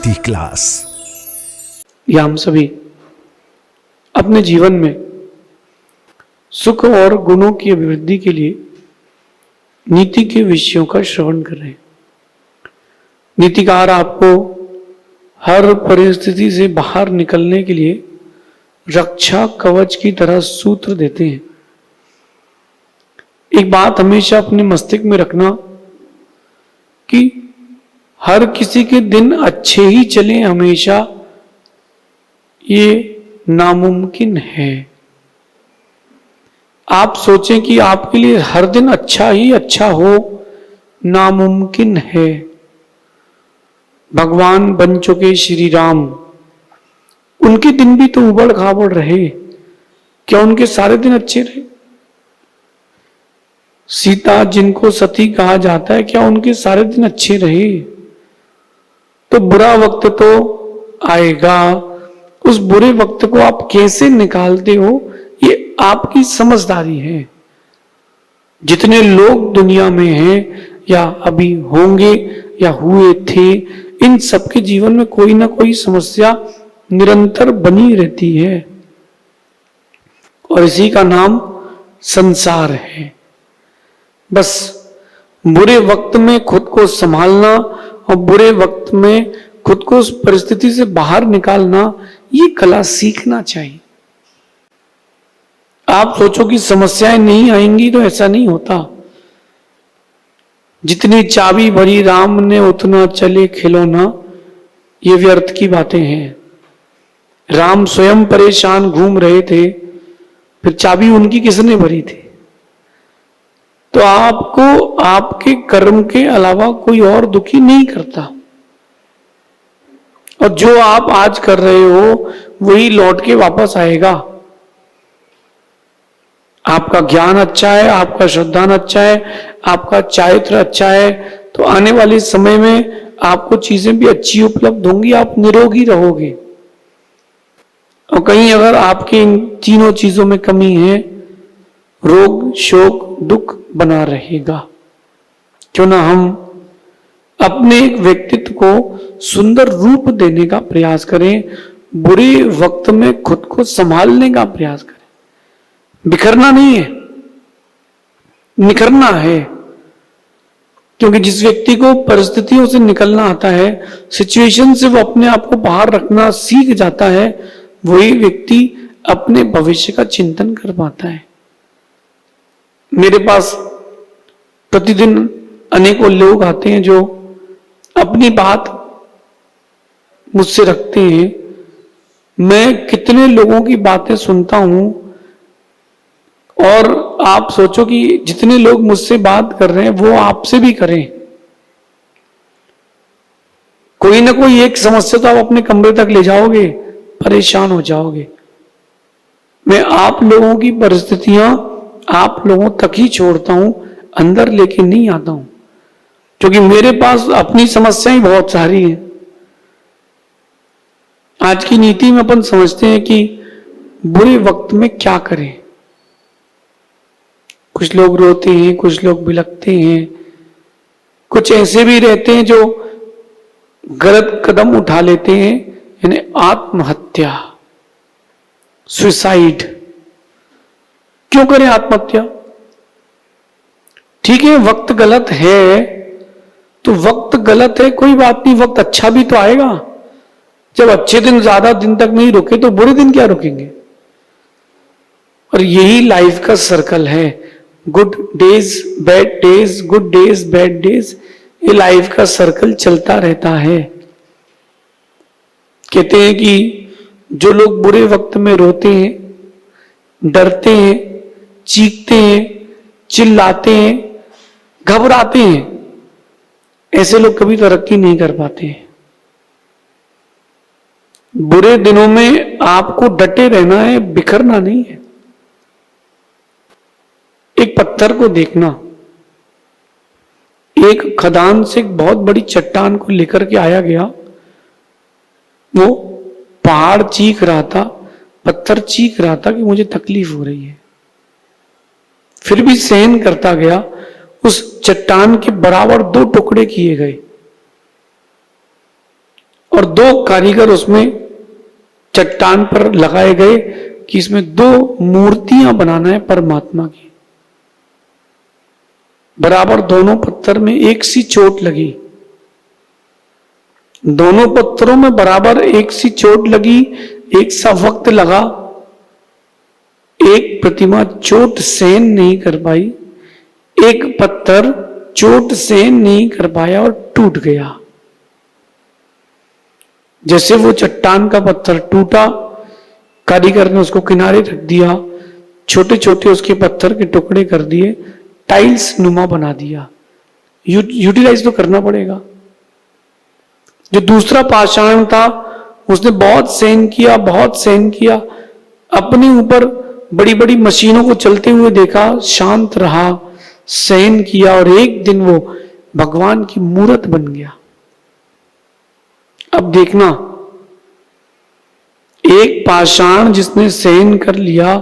शक्ति क्लास। या हम सभी अपने जीवन में सुख और गुणों की अभिवृद्धि के लिए नीति के विषयों का श्रवण कर रहे हैं। नीतिकार आपको हर परिस्थिति से बाहर निकलने के लिए रक्षा कवच की तरह सूत्र देते हैं। एक बात हमेशा अपने मस्तिष्क में रखना कि हर किसी के दिन अच्छे ही चले हमेशा, ये नामुमकिन है। आप सोचें कि आपके लिए हर दिन अच्छा ही अच्छा हो, नामुमकिन है। भगवान बन चुके श्री राम, उनके दिन भी तो उबड़ खाबड़ रहे, क्या उनके सारे दिन अच्छे रहे? सीता जिनको सती कहा जाता है, क्या उनके सारे दिन अच्छे रहे? तो बुरा वक्त तो आएगा, उस बुरे वक्त को आप कैसे निकालते हो, ये आपकी समझदारी है। जितने लोग दुनिया में हैं या अभी होंगे या हुए थे, इन सबके जीवन में कोई ना कोई समस्या निरंतर बनी रहती है और इसी का नाम संसार है। बस बुरे वक्त में खुद को संभालना और बुरे वक्त में खुद को उस परिस्थिति से बाहर निकालना, ये कला सीखना चाहिए। आप सोचो कि समस्याएं नहीं आएंगी, तो ऐसा नहीं होता। जितनी चाबी भरी राम ने उतना चले खिलौना, ये व्यर्थ की बातें हैं। राम स्वयं परेशान घूम रहे थे, फिर चाबी उनकी किसने भरी थी? तो आपको आपके कर्म के अलावा कोई और दुखी नहीं करता, और जो आप आज कर रहे हो वही लौट के वापस आएगा। आपका ज्ञान अच्छा है, आपका श्रद्धान अच्छा है, आपका चारित्र अच्छा है, तो आने वाले समय में आपको चीजें भी अच्छी उपलब्ध होंगी, आप निरोगी रहोगे। और कहीं अगर आपके इन तीनों चीजों में कमी है, रोग शोक दुख बना रहेगा। क्यों ना हम अपने व्यक्तित्व को सुंदर रूप देने का प्रयास करें, बुरे वक्त में खुद को संभालने का प्रयास करें। बिखरना नहीं है, निखरना है। क्योंकि जिस व्यक्ति को परिस्थितियों से निकलना आता है, सिचुएशन से वो अपने आप को बाहर रखना सीख जाता है, वही व्यक्ति अपने भविष्य का चिंतन कर पाता है। मेरे पास प्रतिदिन अनेकों लोग आते हैं जो अपनी बात मुझसे रखते हैं। मैं कितने लोगों की बातें सुनता हूं, और आप सोचो कि जितने लोग मुझसे बात कर रहे हैं वो आपसे भी करें। कोई ना कोई एक समस्या तो आप अपने कमरे तक ले जाओगे, परेशान हो जाओगे। मैं आप लोगों की परिस्थितियां आप लोगों तक ही छोड़ता हूं, अंदर लेके नहीं आता हूं, क्योंकि मेरे पास अपनी समस्याएं बहुत सारी हैं। आज की नीति में अपन समझते हैं कि बुरे वक्त में क्या करें। कुछ लोग रोते हैं, कुछ लोग बिलखते हैं, कुछ ऐसे भी रहते हैं जो गलत कदम उठा लेते हैं, यानी आत्महत्या, सुसाइड। क्यों करें आत्महत्या? ठीक है, वक्त गलत है तो वक्त गलत है, कोई बात नहीं, वक्त अच्छा भी तो आएगा। जब अच्छे दिन ज्यादा दिन तक नहीं रुके तो बुरे दिन क्या रुकेंगे? और यही लाइफ का सर्कल है, good days bad days, good days bad days, ये लाइफ का सर्कल चलता रहता है। कहते हैं कि जो लोग बुरे वक्त में रोते हैं, डरते हैं, चीखते हैं, चिल्लाते हैं, घबराते हैं, ऐसे लोग कभी तरक्की नहीं कर पाते हैं। बुरे दिनों में आपको डटे रहना है, बिखरना नहीं है। एक पत्थर को देखना, एक खदान से एक बहुत बड़ी चट्टान को लेकर के आया गया, वो पहाड़ चीख रहा था, पत्थर चीख रहा था कि मुझे तकलीफ हो रही है, फिर भी सहन करता गया। उस चट्टान के बराबर 2 टुकड़े किए गए और 2 कारीगर उसमें चट्टान पर लगाए गए कि इसमें 2 मूर्तियां बनाना है परमात्मा की। बराबर दोनों पत्थर में एक सी चोट लगी, दोनों पत्थरों में बराबर एक सी चोट लगी, एक सा वक्त लगा। एक प्रतिमा चोट सहन नहीं कर पाई, एक पत्थर चोट सहन नहीं कर पाया और टूट गया। जैसे वो चट्टान का पत्थर टूटा, कारीगर ने उसको किनारे रख दिया, छोटे छोटे उसके पत्थर के टुकड़े कर दिए, टाइल्स नुमा बना दिया। यूटिलाइज तो करना पड़ेगा। जो दूसरा पाषाण था उसने बहुत सहन किया, बहुत सहन किया, अपने ऊपर बड़ी बड़ी मशीनों को चलते हुए देखा, शांत रहा, सहन किया और एक दिन वो भगवान की मूर्त बन गया। अब देखना, एक पाषाण जिसने सहन कर लिया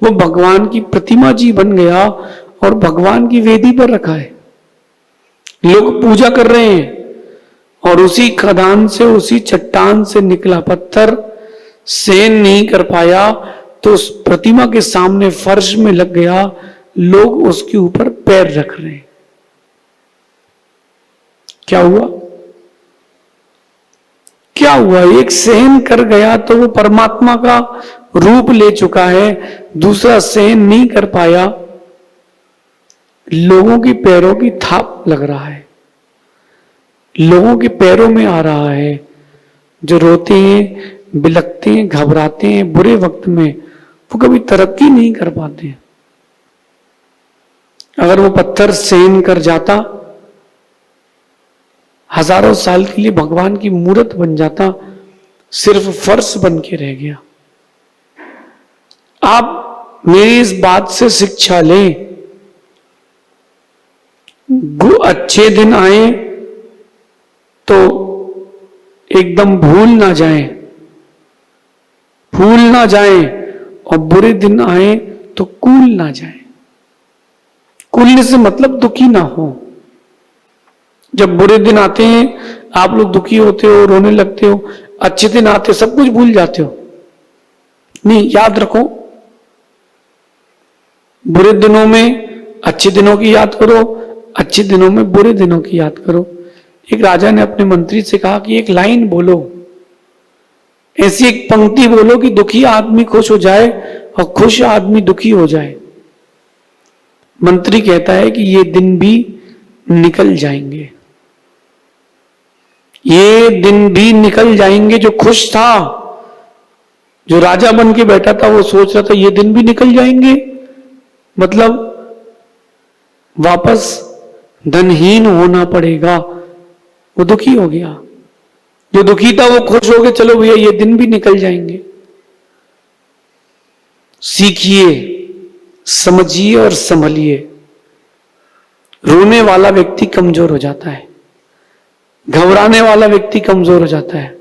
वो भगवान की प्रतिमा जी बन गया और भगवान की वेदी पर रखा है, लोग पूजा कर रहे हैं। और उसी खदान से, उसी चट्टान से निकला पत्थर सहन नहीं कर पाया तो उस प्रतिमा के सामने फर्श में लग गया, लोग उसके ऊपर पैर रख रहे हैं। क्या हुआ? क्या हुआ? एक सहन कर गया तो वो परमात्मा का रूप ले चुका है, दूसरा सहन नहीं कर पाया, लोगों की पैरों की थाप लग रहा है, लोगों के पैरों में आ रहा है। जो रोते हैं, बिलखते हैं, घबराते हैं बुरे वक्त में, वो कभी तरक्की नहीं कर पाते। अगर वो पत्थर सहन कर जाता, हजारों साल के लिए भगवान की मूर्त बन जाता, सिर्फ फर्श बन के रह गया। आप मेरी इस बात से शिक्षा लें, अच्छे दिन आए तो एकदम भूल ना जाएं, फूल ना जाएं, और बुरे दिन आए तो कूल ना जाएं। कूलने से मतलब दुखी ना हो। जब बुरे दिन आते हैं आप लोग दुखी होते हो, रोने लगते हो, अच्छे दिन आते सब कुछ भूल जाते हो। नहीं, याद रखो, बुरे दिनों में अच्छे दिनों की याद करो, अच्छे दिनों में बुरे दिनों की याद करो। एक राजा ने अपने मंत्री से कहा कि एक लाइन बोलो, ऐसी एक पंक्ति बोलो कि दुखी आदमी खुश हो जाए और खुश आदमी दुखी हो जाए। मंत्री कहता है कि ये दिन भी निकल जाएंगे, ये दिन भी निकल जाएंगे। जो खुश था, जो राजा बन के बैठा था, वो सोच रहा था ये दिन भी निकल जाएंगे, मतलब वापस धनहीन होना पड़ेगा। वो दुखी हो गया। जो दुखी था वो खुश हो गया, चलो भैया ये दिन भी निकल जाएंगे। सीखिए, समझिए और संभलिए। रोने वाला व्यक्ति कमजोर हो जाता है, घबराने वाला व्यक्ति कमजोर हो जाता है।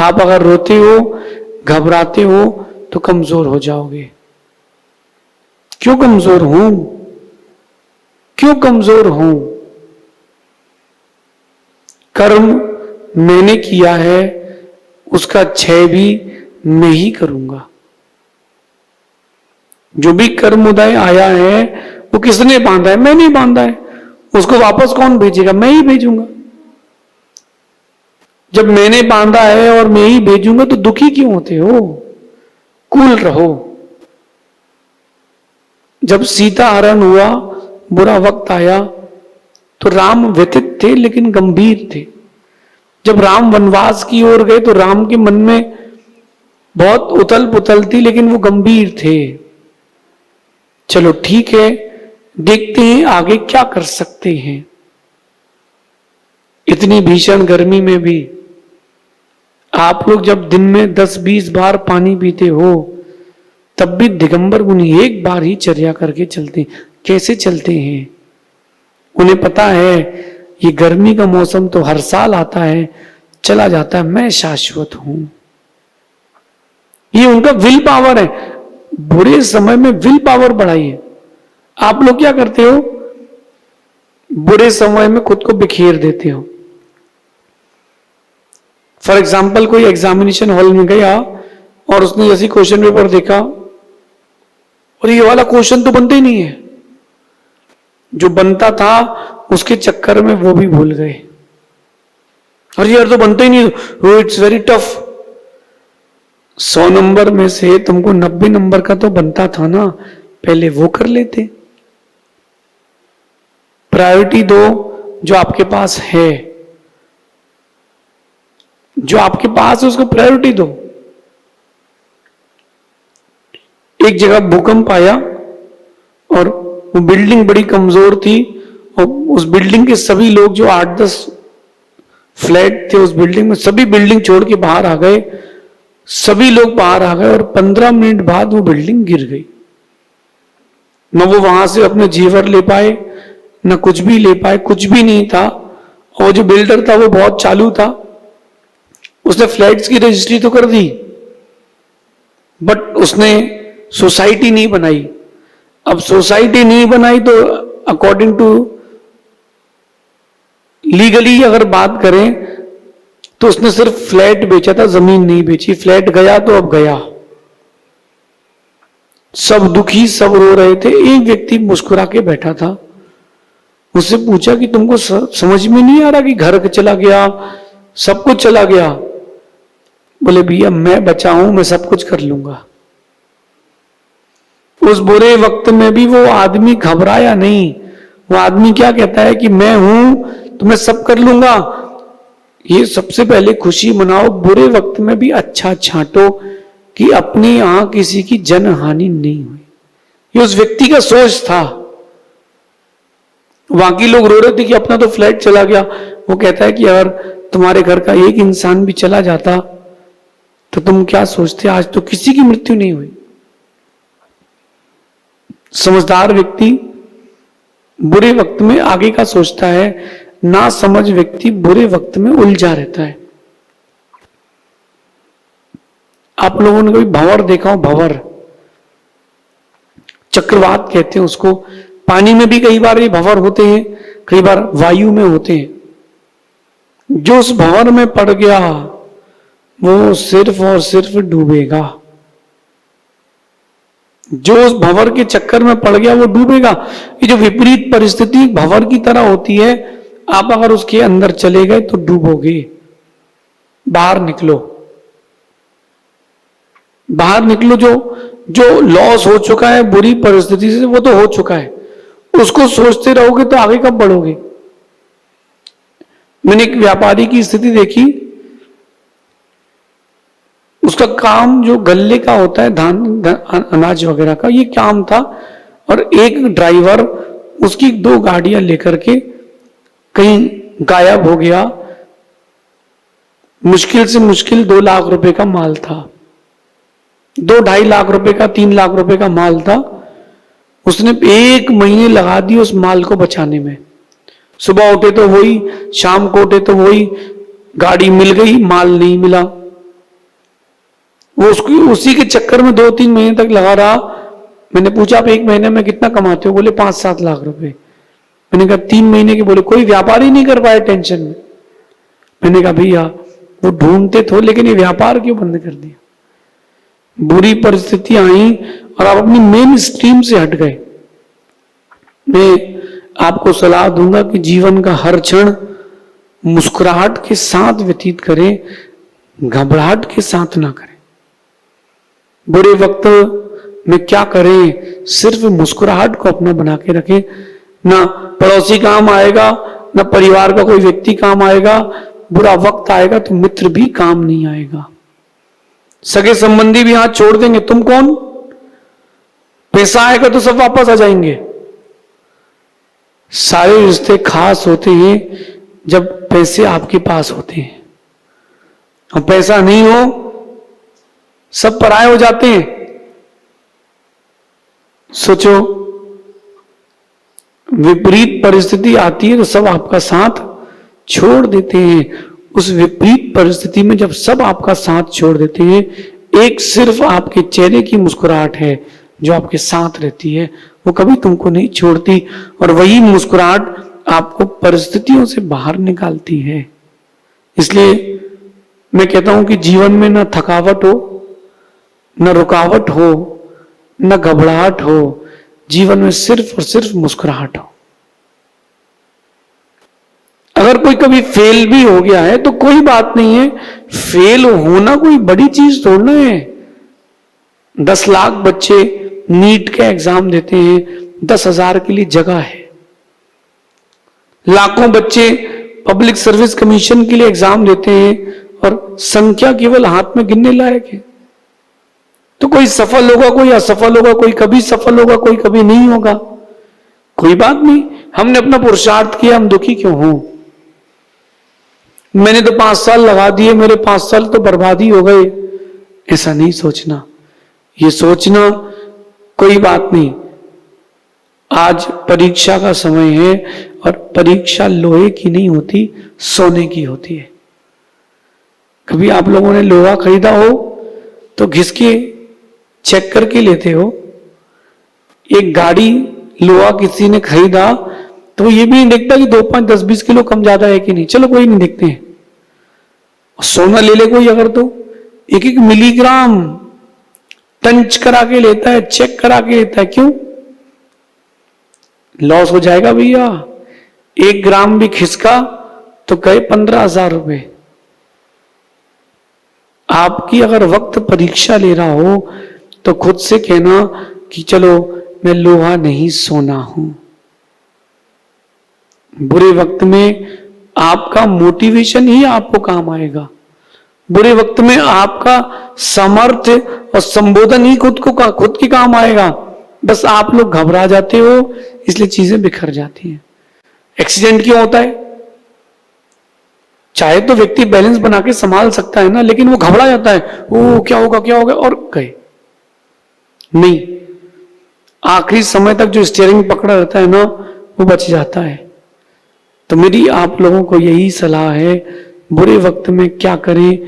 आप अगर रोते हो, घबराते हो तो कमजोर हो जाओगे। क्यों कमजोर हूं? क्यों कमजोर हूं? कर्म मैंने किया है, उसका क्षय भी मैं ही करूंगा। जो भी कर्म उदय आया है वो किसने बांधा है? मैंने बांधा है। उसको वापस कौन भेजेगा? मैं ही भेजूंगा। जब मैंने बांधा है और मैं ही भेजूंगा तो दुखी क्यों होते हो? कूल रहो। जब सीता हरण हुआ, बुरा वक्त आया, तो राम व्यथित थे लेकिन गंभीर थे। जब राम वनवास की ओर गए तो राम के मन में बहुत उथल पुथल थी, लेकिन वो गंभीर थे। चलो ठीक है, देखते हैं आगे क्या कर सकते हैं। इतनी भीषण गर्मी में भी आप लोग जब दिन में 10-20 बार पानी पीते हो, तब भी दिगंबर मुनि एक बार ही चर्या करके चलते। कैसे चलते हैं? उन्हें पता है ये गर्मी का मौसम तो हर साल आता है, चला जाता है, मैं शाश्वत हूं। ये उनका विल पावर है। बुरे समय में विल पावर बढ़ाइए। आप लोग क्या करते हो? बुरे समय में खुद को बिखेर देते हो। फॉर एग्जाम्पल कोई एग्जामिनेशन हॉल में गया और उसने जैसे क्वेश्चन पेपर देखा और ये वाला क्वेश्चन तो बनता ही नहीं है, जो बनता था उसके चक्कर में वो भी भूल गए। और यार तो बनता ही नहीं, इट्स वेरी टफ। 100 नंबर में से तुमको 90 नंबर का तो बनता था ना, पहले वो कर लेते। प्रायोरिटी दो जो आपके पास है, जो आपके पास है उसको प्रायोरिटी दो। एक जगह भूकंप आया और वो बिल्डिंग बड़ी कमजोर थी और उस बिल्डिंग के सभी लोग जो 8-10 फ्लैट थे उस बिल्डिंग में, सभी बिल्डिंग छोड़ के बाहर आ गए। सभी लोग बाहर आ गए और 15 मिनट बाद वो बिल्डिंग गिर गई। न वो वहां से अपने जेवर ले पाए, न कुछ भी ले पाए, कुछ भी नहीं था। और जो बिल्डर था वो बहुत चालू था, उसने फ्लैट्स की रजिस्ट्री तो कर दी, बट उसने सोसाइटी नहीं बनाई। अब सोसाइटी नहीं बनाई तो अकॉर्डिंग टू लीगली अगर बात करें तो उसने सिर्फ फ्लैट बेचा था, जमीन नहीं बेची। फ्लैट गया तो अब गया। सब दुखी, सब रो रहे थे। एक व्यक्ति मुस्कुरा के बैठा था। उससे पूछा कि तुमको समझ में नहीं आ रहा कि घर चला गया, सब कुछ चला गया? बोले भैया मैं बचा हूं, मैं सब कुछ कर लूंगा। उस बुरे वक्त में भी वो आदमी घबराया नहीं। वो आदमी क्या कहता है कि मैं हूं तो मैं सब कर लूंगा। ये सबसे पहले खुशी मनाओ, बुरे वक्त में भी अच्छा छांटो कि अपने यहां किसी की जन हानि नहीं हुई। ये उस व्यक्ति का सोच था। बाकी लोग रो रहे थे कि अपना तो फ्लैट चला गया। वो कहता है कि अगर तुम्हारे घर का एक इंसान भी चला जाता तो तुम क्या सोचते, आज तो किसी की मृत्यु नहीं हुई। समझदार व्यक्ति बुरे वक्त में आगे का सोचता है, ना समझ व्यक्ति बुरे वक्त में उलझा रहता है। आप लोगों ने कभी भंवर देखा हो? भंवर, चक्रवात कहते हैं उसको। पानी में भी कई बार ये भंवर होते हैं, कई बार वायु में होते हैं। जो उस भंवर में पड़ गया वो सिर्फ और सिर्फ डूबेगा। जो उस भंवर के चक्कर में पड़ गया वो डूबेगा। ये जो विपरीत परिस्थिति भंवर की तरह होती है, आप अगर उसके अंदर चले गए तो डूबोगे। बाहर निकलो, बाहर निकलो। जो लॉस हो चुका है बुरी परिस्थिति से, वो तो हो चुका है। उसको सोचते रहोगे तो आगे कब बढ़ोगे? मैंने एक व्यापारी की स्थिति देखी। उसका काम जो गल्ले का होता है, धान अनाज वगैरह का, ये काम था। और एक ड्राइवर उसकी 2 गाड़ियां लेकर के कहीं गायब हो गया। मुश्किल से मुश्किल 2 लाख रुपए का माल था। 2-2.5 लाख रुपए का, 3 लाख रुपए का माल था। उसने 1 महीने लगा दिए उस माल को बचाने में। सुबह उठे तो वही, शाम को उठे तो वही। गाड़ी मिल गई, माल नहीं मिला। वो उसी के चक्कर में 2-3 महीने तक लगा रहा। मैंने पूछा आप 1 महीने में कितना कमाते हो? बोले 5-7 लाख रुपए। मैंने कहा 3 महीने के? बोले कोई व्यापार ही नहीं कर पाए टेंशन में। मैंने कहा भैया वो ढूंढते थे, लेकिन ये व्यापार क्यों बंद कर दिया? बुरी परिस्थितियां आई और आप अपनी मेन स्ट्रीम से हट गए। मैं आपको सलाह दूंगा कि जीवन का हर क्षण मुस्कुराहट के साथ व्यतीत करें, घबराहट के साथ ना करें। बुरे वक्त में क्या करें, सिर्फ मुस्कुराहट को अपना बना के रखें। ना पड़ोसी काम आएगा, ना परिवार का कोई व्यक्ति काम आएगा। बुरा वक्त आएगा तो मित्र भी काम नहीं आएगा, सगे संबंधी भी हाथ छोड़ देंगे। तुम कौन? पैसा आएगा तो सब वापस आ जाएंगे। सारे रिश्ते खास होते हैं जब पैसे आपके पास होते हैं, और पैसा नहीं हो सब पराये हो जाते हैं। सोचो, विपरीत परिस्थिति आती है तो सब आपका साथ छोड़ देते हैं। उस विपरीत परिस्थिति में जब सब आपका साथ छोड़ देते हैं, एक सिर्फ आपके चेहरे की मुस्कुराहट है जो आपके साथ रहती है, वो कभी तुमको नहीं छोड़ती। और वही मुस्कुराहट आपको परिस्थितियों से बाहर निकालती है। इसलिए मैं कहता हूं कि जीवन में न थकावट हो, न रुकावट हो, न घबराहट हो, जीवन में सिर्फ और सिर्फ मुस्कुराहट हो। अगर कोई कभी फेल भी हो गया है तो कोई बात नहीं है, फेल होना कोई बड़ी चीज थोड़ा है। 10 लाख बच्चे नीट के एग्जाम देते हैं, 10,000 के लिए जगह है। लाखों बच्चे पब्लिक सर्विस कमीशन के लिए एग्जाम देते हैं और संख्या केवल हाथ में गिनने लायक है। तो कोई सफल होगा, कोई असफल होगा, कोई कभी सफल होगा, कोई कभी नहीं होगा। कोई बात नहीं, हमने अपना पुरुषार्थ किया, हम दुखी क्यों हों? मैंने तो 5 साल लगा दिए, मेरे 5 साल तो बर्बादी हो गए, ऐसा नहीं सोचना। ये सोचना कोई बात नहीं, आज परीक्षा का समय है और परीक्षा लोहे की नहीं होती, सोने की होती है। कभी आप लोगों ने लोहा खरीदा हो तो घिस के चेक करके लेते हो। एक गाड़ी लोहा किसी ने खरीदा तो ये भी नहीं देखता कि 2, 5, 10, 20 किलो कम ज्यादा है कि नहीं, चलो कोई नहीं देखते हैं। सोना ले ले कोई अगर तो 1-1 मिलीग्राम टंच करा के लेता है, चेक करा के लेता है। क्यों? लॉस हो जाएगा भैया। 1 ग्राम भी खिसका तो गए 15,000 रुपए। आपकी अगर वक्त परीक्षा ले रहा हो तो खुद से कहना कि चलो मैं लोहा नहीं सोना हूं। बुरे वक्त में आपका मोटिवेशन ही आपको काम आएगा। बुरे वक्त में आपका सामर्थ्य और संबोधन ही खुद के काम आएगा। बस आप लोग घबरा जाते हो, इसलिए चीजें बिखर जाती हैं। एक्सीडेंट क्यों होता है? चाहे तो व्यक्ति बैलेंस बना के संभाल सकता है ना, लेकिन वो घबरा जाता है, ओ क्या होगा क्या होगा, और गए नहीं। आखिरी समय तक जो स्टीयरिंग पकड़ा रहता है ना, वो बच जाता है। तो मेरी आप लोगों को यही सलाह है, बुरे वक्त में क्या करें?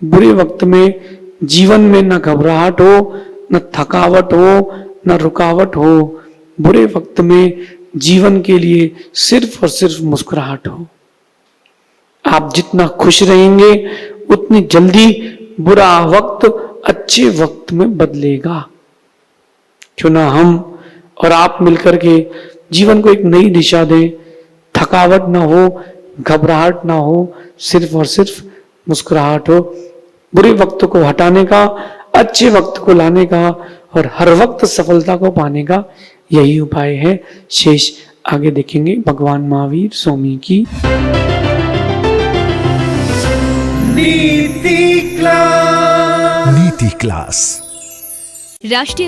बुरे वक्त में जीवन में न घबराहट हो, न थकावट हो, न रुकावट हो। बुरे वक्त में जीवन के लिए सिर्फ और सिर्फ मुस्कुराहट हो। आप जितना खुश रहेंगे उतनी जल्दी बुरा वक्त अच्छे वक्त में बदलेगा। क्यों ना हम और आप मिलकर के जीवन को एक नई दिशा दें। थकावट ना हो, घबराहट ना हो, सिर्फ और सिर्फ मुस्कुराहट हो। बुरे वक्त को हटाने का, अच्छे वक्त को लाने का और हर वक्त सफलता को पाने का यही उपाय है। शेष आगे देखेंगे। भगवान महावीर स्वामी की नीति क्लास। राष्ट्रीय